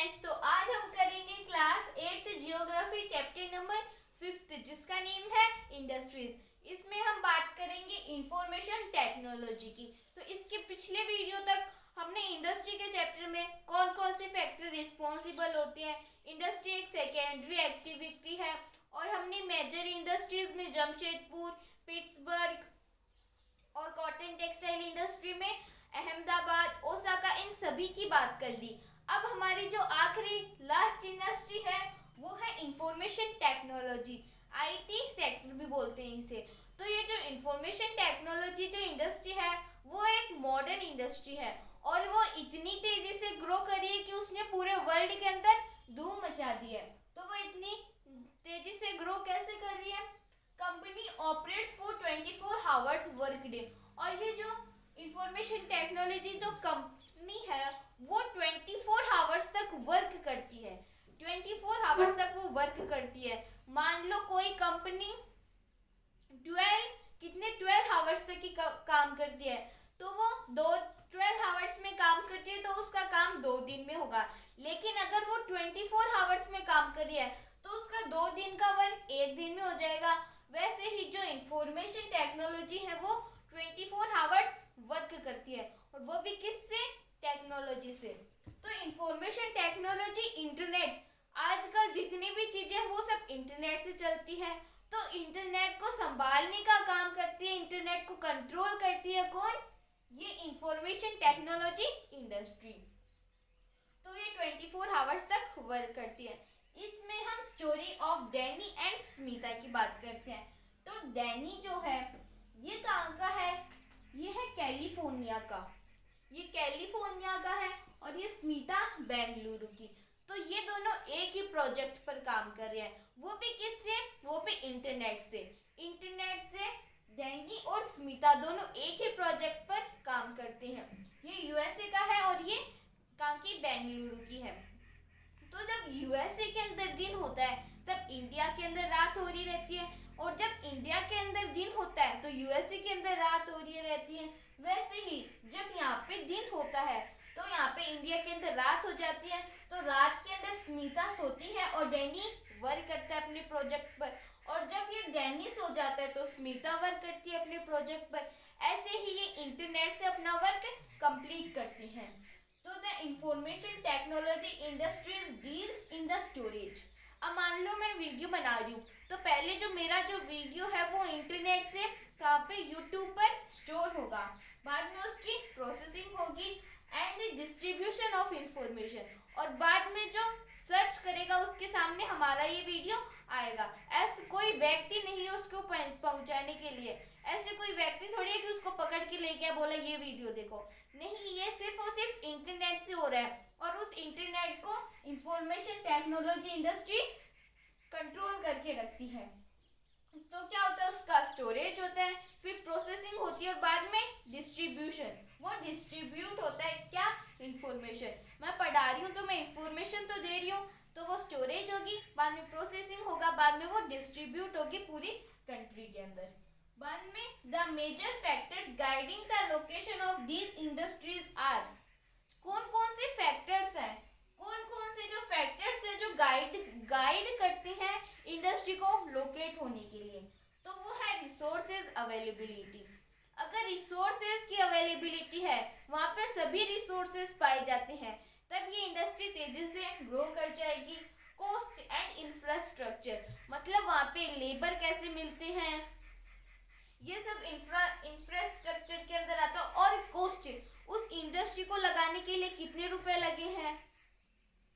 Friends, तो आज हम करेंगे क्लास 8 जियोग्राफी चैप्टर नंबर 5 जिसका नेम है इंडस्ट्रीज। इसमें हम बात करेंगे इंफॉर्मेशन टेक्नोलॉजी की। तो इसके पिछले वीडियो तक हमने इंडस्ट्री के चैप्टर में कौन कौन से फैक्टर रिस्पॉन्सिबल होते हैं, इंडस्ट्री एक सेकेंडरी एक्टिविटी है, और हमने मेजर इंडस्ट्रीज में जमशेदपुर, पिट्सबर्ग और कॉटन टेक्सटाइल इंडस्ट्री में अहमदाबाद, ओसाका, इन सभी की बात कर ली। अब हमारी जो आखिरी लास्ट इंडस्ट्री है वो है इंफॉर्मेशन टेक्नोलॉजी, आईटी सेक्टर भी बोलते हैं इसे। तो ये जो इंफॉर्मेशन टेक्नोलॉजी जो इंडस्ट्री है वो एक मॉडर्न इंडस्ट्री है और वो इतनी तेजी से ग्रो कर रही है कि उसने पूरे वर्ल्ड के अंदर धूम मचा दी है। तो वो इतनी तेजी से ग्रो कैसे कर रही है? Company operates for 24 hours work day. और ये जो इंफॉर्मेशन टेक्नोलॉजी जो कंपनी है वो 24 आवर्स तक वर्क करती है। 24 आवर्स तक वो वर्क करती है। मान लो कोई कंपनी 12 आवर्स तक की काम करती है, तो वो 12 आवर्स में काम करती है तो उसका काम 2 दिन में होगा। लेकिन अगर वो 24 आवर्स में काम कर रही है तो उसका 2 दिन का वर्क 1 दिन में हो जाएगा। वैसे ही जो इंफॉर्मेशन टेक्नोलॉजी है वो 24 आवर्स वर्क करती है, और वो भी किससे? टेक्नोलॉजी से। तो इंफॉर्मेशन टेक्नोलॉजी, इंटरनेट, आजकल जितनी भी चीजें वो सब इंटरनेट से चलती है। तो इंटरनेट को संभालने का काम करती है, इंटरनेट को कंट्रोल करती है कौन? ये इंफॉर्मेशन टेक्नोलॉजी इंडस्ट्री। तो ये 24 आवर्स तक वर्क करती है। इसमें हम story of Danny and Smita की बात करते हैं। तो डैनी जो है ये कहाँ का है? ये है कैलिफोर्निया का। ये कैलिफोर्निया का है और ये स्मिता बेंगलुरु की। तो ये दोनों एक ही प्रोजेक्ट पर काम कर रहे हैं, वो भी किससे? वो भी इंटरनेट से। इंटरनेट से डैनी और स्मिता दोनों एक ही प्रोजेक्ट पर काम करते हैं। ये यूएसए का है और ये कहाँ की? बेंगलुरु की है। तो जब यूएसए के अंदर दिन होता है तब इंडिया के अंदर रात हो रही रहती है, और जब इंडिया के अंदर दिन होता है तो यूएसए के अंदर रात हो रही रहती है। वैसे ही जब यहाँ पे दिन होता है तो यहाँ पे इंडिया के अंदर रात हो जाती है। तो रात के अंदर स्मिता सोती है और डैनी वर्क करता है अपने प्रोजेक्ट पर, और जब ये डैनी सो जाता है तो स्मिता वर्क करती है अपने प्रोजेक्ट पर। ऐसे ही ये इंटरनेट से अपना वर्क कंप्लीट करती हैं। तो the information technology industries deals in the storage. अब मान लो मैं वीडियो बना रही हूँ, तो पहले जो मेरा जो वीडियो है वो इंटरनेट से कहाँ पे? यूट्यूब पर स्टोर होगा। बाद में उसकी प्रोसेसिंग होगी एंड डिस्ट्रीब्यूशन ऑफ इंफॉर्मेशन, और बाद में जो सर्च करेगा उसके सामने हमारा ये वीडियो आएगा। ऐसे कोई व्यक्ति नहीं है उसको पहुंचाने के लिए। ऐसे कोई व्यक्ति थोड़ी है कि उसको पकड़ के ले गया बोला ये वीडियो देखो। नहीं, ये सिर्फ और सिर्फ इंटरनेट से हो रहा है, और उस इंटरनेट को इंफॉर्मेशन टेक्नोलॉजी इंडस्ट्री कंट्रोल करके रखती है। तो क्या होता है? उसका स्टोरेज होता है, फिर प्रोसेसिंग होती है और बाद में डिस्ट्रीब्यूशन। वो डिस्ट्रीब्यूट होता है क्या? इंफॉर्मेशन। मैं पढ़ा रही हूँ तो मैं इंफॉर्मेशन तो दे रही हूँ, तो वो स्टोरेज होगी, बाद में प्रोसेसिंग होगा, बाद में वो डिस्ट्रीब्यूट होगी पूरी कंट्री के अंदर। बाद में the major factors guiding the location of these industries are. कौन कौन से फैक्टर्स हैं? कौन कौन से जो फैक्टर्स हैं जो गाइड करते हैं इंडस्ट्री को लोकेट होने के लिए? तो वो है रिसोर्सेज अवेलेबिलिटी। अगर रिसोर्सेज की अवेलेबिलिटी है, वहाँ पे सभी रिसोर्सेज पाए जाते हैं, तब ये इंडस्ट्री तेजी से ग्रो कर जाएगी। कॉस्ट एंड इंफ्रास्ट्रक्चर, मतलब वहाँ पे लेबर कैसे मिलते हैं, ये सब इंफ्रास्ट्रक्चर के अंदर आता है। और कॉस्ट, उस इंडस्ट्री को लगाने के लिए कितने रुपए लगे हैं,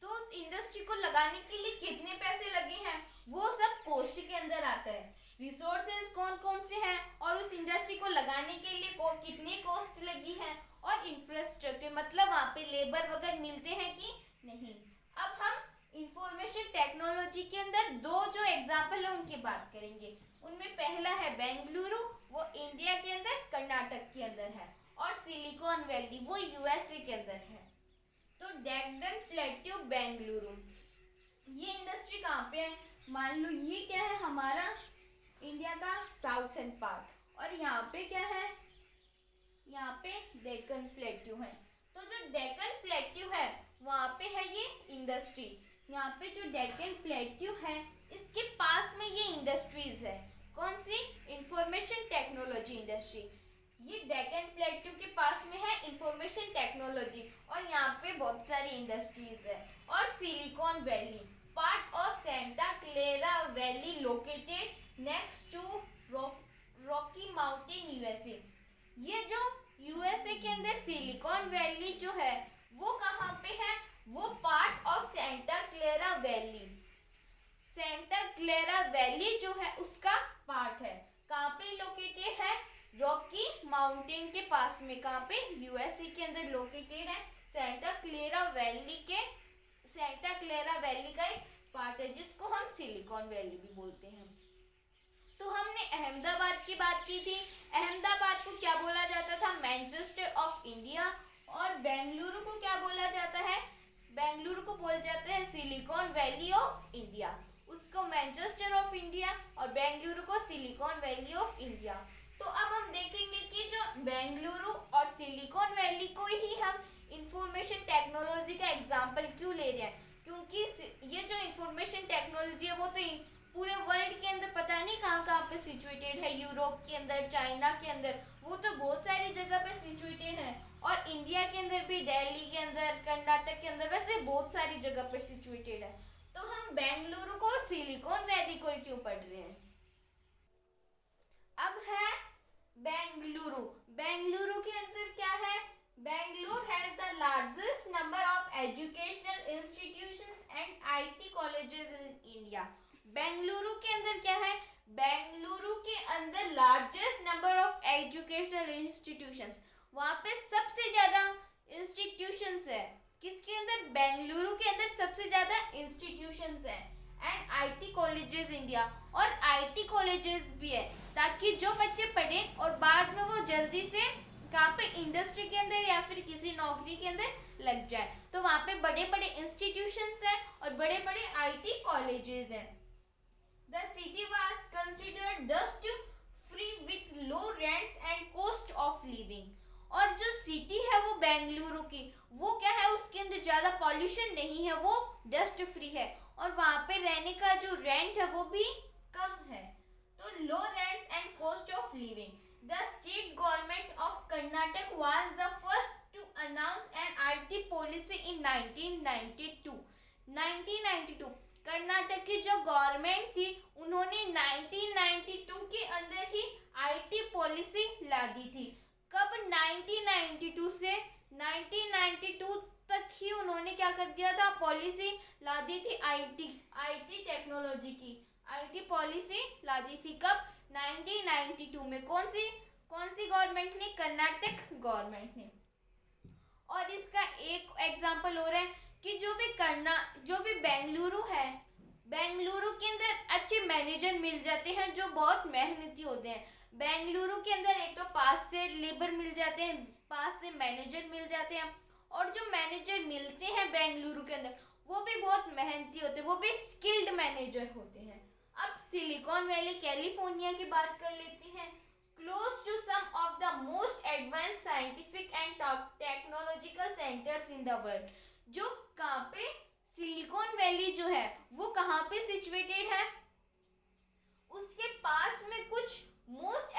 तो उस इंडस्ट्री को लगाने के लिए कितने पैसे लगे हैं, वो सब कॉस्ट के अंदर आता है। रिसोर्सेज कौन कौन से हैं और उस इंडस्ट्री को लगाने के लिए कितनी कॉस्ट लगी है, और इंफ्रास्ट्रक्चर मतलब वहाँ पे लेबर वगैरह मिलते हैं कि नहीं। अब हम इंफॉर्मेशन टेक्नोलॉजी के अंदर दो जो एग्जाम्पल है उनकी बात करेंगे। उनमें पहला है बेंगलुरु, वो इंडिया के अंदर कर्नाटक के अंदर है, और सिलिकॉन वैली वो यूएसए के अंदर है। तो डेक्कन प्लेट्यू बेंगलुरु, ये इंडस्ट्री कहाँ पे है? मान लो ये क्या है? हमारा इंडिया का साउथर्न पार्ट, और यहाँ पे क्या है? यहाँ पे डेक्कन प्लेट्यू है। तो जो डेक्कन प्लेट्यू है वहाँ पे है ये इंडस्ट्री। यहाँ पे जो डेक्कन प्लेट्यू है इसके पास में ये इंडस्ट्रीज है। कौन सी? Information technology industry. ये डेक्कन प्लेट्यू के पास में है इंफॉर्मेशन टेक्नोलॉजी और यहाँ पे बहुत सारी इंडस्ट्रीज है। और Silicon Valley, part of Santa Clara Valley located next to Rocky Mountain USA. ये जो यूएसए के अंदर सिलिकॉन वैली जो है वो कहाँ पे है? वो part of Santa Clara valley. Santa Clara valley जो है उसका पार्ट है। कहाँ पे लोकेटेड है? रॉकी माउंटेन के पास में। कहाँ पे? यूएसए के अंदर लोकेटेड है। सेंटा क्लेरा वैली का एक पार्ट है जिसको हम सिलिकॉन वैली भी बोलते हैं। तो हमने अहमदाबाद की बात की थी। अहमदाबाद को क्या बोला जाता था? Manchester of India. और बेंगलुरु को क्या बोला जाता है? बेंगलुरु को बोला जाता है सिलिकॉन वैली ऑफ इंडिया। उसको मैनचेस्टर ऑफ इंडिया और बेंगलुरु को सिलिकॉन वैली ऑफ इंडिया। तो अब हम देखेंगे कि जो बेंगलुरु और सिलिकॉन वैली को ही हम इंफॉर्मेशन टेक्नोलॉजी का एग्जाम्पल क्यों ले रहे हैं? क्योंकि ये जो इंफॉर्मेशन टेक्नोलॉजी है वो तो पूरे वर्ल्ड के अंदर पता नहीं कहाँ कहाँ पे सिचुएटेड है। यूरोप के अंदर, चाइना के अंदर, वो तो बहुत सारी जगह पे सिचुएटेड है। और इंडिया के अंदर भी, दिल्ली के अंदर, कर्नाटक के अंदर, वैसे बहुत सारी जगह पर सिचुएटेड है। तो हम बेंगलुरु को और सिलिकॉन वैली को ही क्यों पढ़ रहे हैं? अब है बेंगलुरु। बेंगलुरु के अंदर क्या है? Bengaluru has the largest number of educational institutions and IT colleges in India. Bengaluru के अंदर क्या है? बेंगलुरु के अंदर largest number of educational institutions, वहाँ पे सबसे ज़्यादा इंस्टीट्यूशंस है। किसके अंदर? बेंगलुरु के अंदर सबसे ज़्यादा इंस्टीट्यूशंस है। एंड आईटी कॉलेजेस इंडिया, और आईटी कॉलेजेस भी है ताकि जो बच्चे पढ़े और बाद में वो जल्दी से कहाँ पे? इंडस्ट्री के अंदर या फिर किसी नौकरी के अंदर लग जाए। तो वहाँ पे बड़े बड़े इंस्टीट्यूशंस हैं और बड़े बड़े आईटी कॉलेजेस हैं। The city was considered dust free with low rents and cost of living। और जो सिटी है वो बेंगलुरु की, वो क्या है? उसके अंदर ज़्यादा पॉल्यूशन नहीं है, वो डस्ट फ्री है और वहाँ पे रहने का जो रेंट है वो भी कम है। तो low rents and cost of living. The state government of Karnataka was the first to announce an IT policy in 1992। 1992 Karnataka की जो गवर्नमेंट थी उन्होंने 1992 के अंदर ही आईटी पॉलिसी ला दी थी। कब? 1992 से 1992 तक ही उन्होंने क्या कर दिया था? पॉलिसी ला दी थी आईटी टेक्नोलॉजी की। आईटी पॉलिसी ला दी थी कब? 1992 में। कौन सी गवर्नमेंट ने? कर्नाटक गवर्नमेंट ने। और इसका एक एग्जांपल हो रहा है कि जो भी बेंगलुरु है, बेंगलुरु के अंदर अच्छे मैनेजर मिल जाते हैं जो बहुत मेहनती होते हैं। बेंगलुरु के अंदर एक तो पास से लेबर मिल जाते हैं, पास से मैनेजर मिल जाते हैं, और जो मैनेजर मिलते हैं बेंगलुरु के अंदर वो भी बहुत मेहनती होते हैं, वो भी स्किल्ड मैनेजर होते हैं। अब सिलिकॉन वैली कैलिफोर्निया की बात कर लेते हैं। Close to some of the most advance scientific and technological centres in the world. जो कहाँ पे? सिलिकॉन वैली जो है वो कहाँ पे सिचुएटेड है? उसके पास में कुछ मोस्ट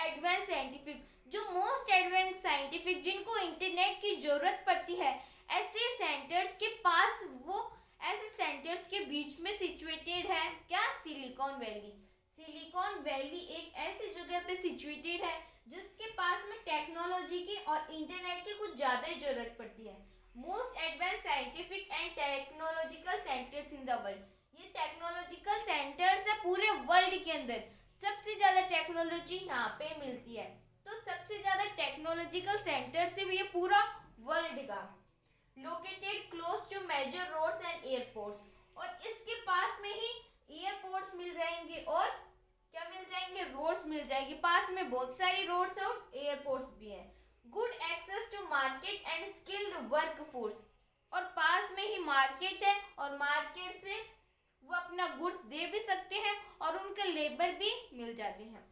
एडवांस साइंटिफिक जिनको इंटरनेट की जरूरत पड़ती है, ऐसे सेंटर्स के पास, वो ऐसे सेंटर्स के बीच में सिचुएटेड है क्या? Silicon valley. सिलिकॉन वैली एक ऐसी जगह पे सिचुएटेड है जिसके पास में टेक्नोलॉजी की और इंटरनेट की कुछ ज़्यादा ही जरूरत पड़ती है। Most advance scientific and technological centres in the world. ये टेक्नोलॉजिकल सेंटर्स है पूरे वर्ल्ड के अंदर, सबसे ज़्यादा टेक्नोलॉजी यहाँ पे मिलती है। तो सबसे ज़्यादा टेक्नोलॉजिकल सेंटर से भी ये पूरा वर्ल्ड का located close to major roads and airports. और इसके पास में ही एयरपोर्ट्स मिल जाएंगे और क्या मिल जाएंगे? रोड्स मिल जाएगी। पास में बहुत सारी रोड्स और एयरपोर्ट्स भी हैं। Good access to market and skilled work force. और पास में ही मार्केट है और मार्केट से वो अपना गुड्स दे भी सकते हैं और उनके लेबर भी मिल जाते हैं।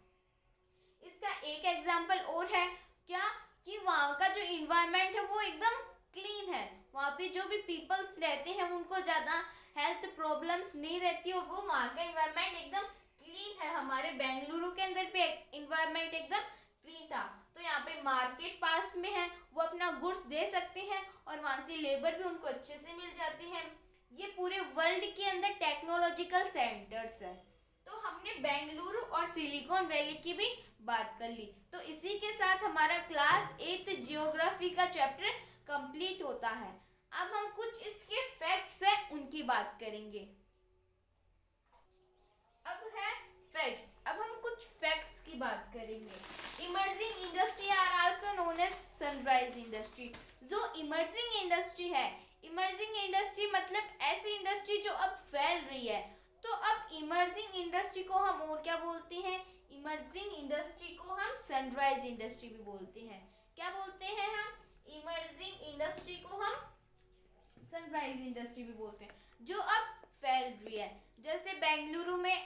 इसका एक एग्जाम्पल और है क्या? कि वहाँ का जो इन्वायरमेंट है वो एकदम क्लीन है, वहाँ पे जो भी पीपल्स रहते हैं उनको ज़्यादा हेल्थ प्रॉब्लम्स नहीं रहती और वो वहाँ का इन्वायरमेंट एकदम क्लीन है। हमारे बेंगलुरु के अंदर भी इन्वायरमेंट एकदम क्लीन था। तो यहाँ पे मार्केट पास में है, वो अपना गुड्स दे सकते हैं और वहाँ से लेबर भी उनको अच्छे से मिल जाती है। ये पूरे वर्ल्ड के अंदर टेक्नोलॉजिकल सेंटर्स है। तो हमने बेंगलुरु और सिलिकॉन वैली की भी बात कर ली। तो इसी के साथ हमारा क्लास 8 जियोग्राफी का चैप्टर कंप्लीट होता है। अब हम कुछ इसके फैक्ट्स हैं उनकी बात करेंगे। अब है फैक्ट्स। अब हम कुछ फैक्ट्स की बात करेंगे। Emerging industry are also known as sunrise industry. जो इमर्जिंग इंडस्ट्री है, इमर्जिंग इंडस्ट्री मतलब ऐसी इंडस्ट्री जो अब फैल रही है। तो अब इमर्जिंग इंडस्ट्री को हम और क्या बोलते हैं? इमर्जिंग इंडस्ट्री को हम सनराइज इंडस्ट्री भी बोलते हैं। क्या बोलते हैं हम? इमर्जिंग इंडस्ट्री को हम सनराइज इंडस्ट्री भी बोलते हैं, जो अब फैल रही है। जैसे बेंगलुरु में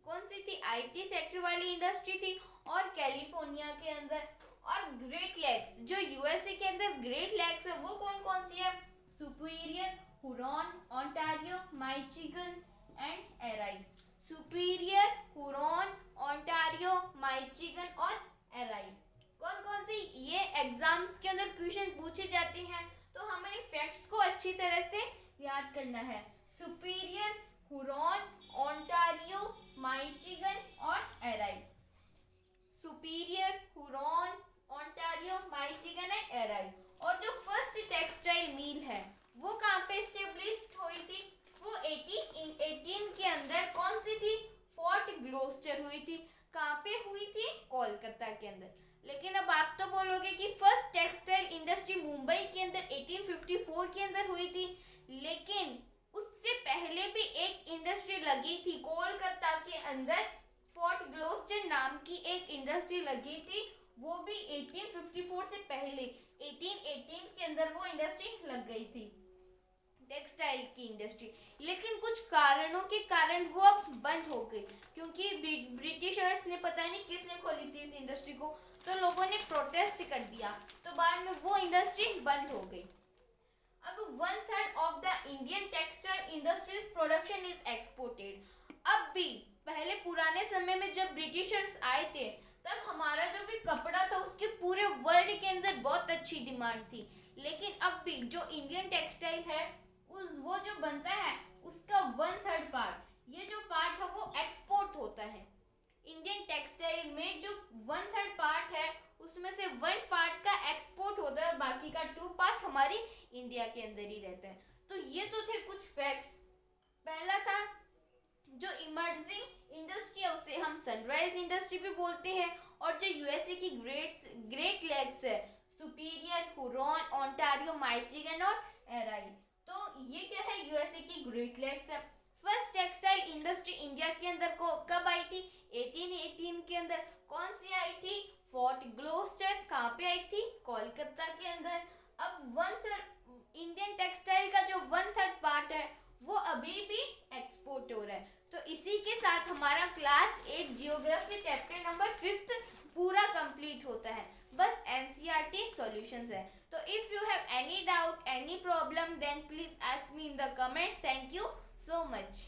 कौन सी थी? आईटी सेक्टर वाली इंडस्ट्री थी। और कैलिफोर्निया के अंदर और ग्रेट लेक्स, जो यूएसए के अंदर ग्रेट लेक्स है, वो कौन कौन सी है? Superior, Huron, Ontario, Michigan and Erie. Superior, Huron, Ontario, Michigan और एराई कौन कौन सी? ये एग्जाम्स के अंदर क्वेश्चन पूछे जाते हैं, तो हमें इन फैक्ट्स को अच्छी तरह से याद करना है। सुपीरियर, हुरॉन, ओंटारियो, माइचिगन और Erie. Superior, Huron, Ontario, Michigan and Erie. और जो फर्स्ट टेक्सटाइल मिल है वो कहाँ पे एस्टेब्लिश्ड हुई थी? वो 1818 के अंदर कौन सी थी? फोर्ट ग्लोस्टर हुई थी। कहाँ पे हुई थी? कोलकाता के अंदर। लेकिन अब आप तो बोलोगे कि फर्स्ट टेक्सटाइल इंडस्ट्री मुंबई के अंदर 1854 के अंदर हुई थी, लेकिन उससे पहले भी एक इंडस्ट्री लगी थी कोलकाता के अंदर। फोर्ट ग्लोस्टर नाम की एक इंडस्ट्री लगी थी, वो भी 1854 से पहले 1818 के अंदर वो इंडस्ट्री लग गई थी, टेक्सटाइल की इंडस्ट्री। लेकिन कुछ कारणों के कारण वो अब बंद हो गई, क्योंकि ब्रिटिशर्स ने, पता नहीं किसने खोली थी इस इंडस्ट्री को, तो लोगों ने प्रोटेस्ट कर दिया, तो बाद में वो इंडस्ट्री बंद हो गई। अब 1/3 of the Indian textile industries production is exported. अब भी पहले पुराने समय में जब ब्रिटिशर्स आए थे, तब हमारा जो भी कपड़ा था उसके पूरे वर्ल्ड के अंदर बहुत अच्छी डिमांड थी। लेकिन अब भी जो इंडियन टेक्सटाइल है वो जो बनता है उसका 1/3 पार्ट, ये जो पार्ट है वो एक्सपोर्ट होता है। इंडियन टेक्सटाइल में जो 1/3 पार्ट है उसमें से 1 पार्ट का एक्सपोर्ट होता है, बाकी का 2 पार्ट हमारी इंडिया के अंदर ही रहता है। तो ये तो थे कुछ फैक्ट्स। पहला था जो इमर्जिंग इंडस्ट्री है उसे हम सनराइज इंडस्ट्री भी बोलते हैं, और जो यूएसए की ग्रेट लेक्स है, सुपीरियर, हुरॉन, ओंटारियो, माइचिगन और एराई। तो ये क्या है? यूएसए की ग्रेट लेक्स है। फर्स्ट टेक्सटाइल इंडस्ट्री इंडिया के अंदर को कब आई थी? 1818 के अंदर। कौन सी आई थी? Fort Gloster. कहाँ पे आई थी? कोलकाता के अंदर। अब 1/3 इंडियन टेक्सटाइल का जो 1/3 पार्ट है वो अभी भी एक्सपोर्ट हो रहा है। तो इसी के साथ हमारा क्लास 8 जियोग्राफी चैप्टर नंबर 5 पूरा कंप्लीट होता है। बस एनसीईआरटी सॉल्यूशंस है। तो if you have any doubt, any problem, then please ask me in the comments. Thank you so much.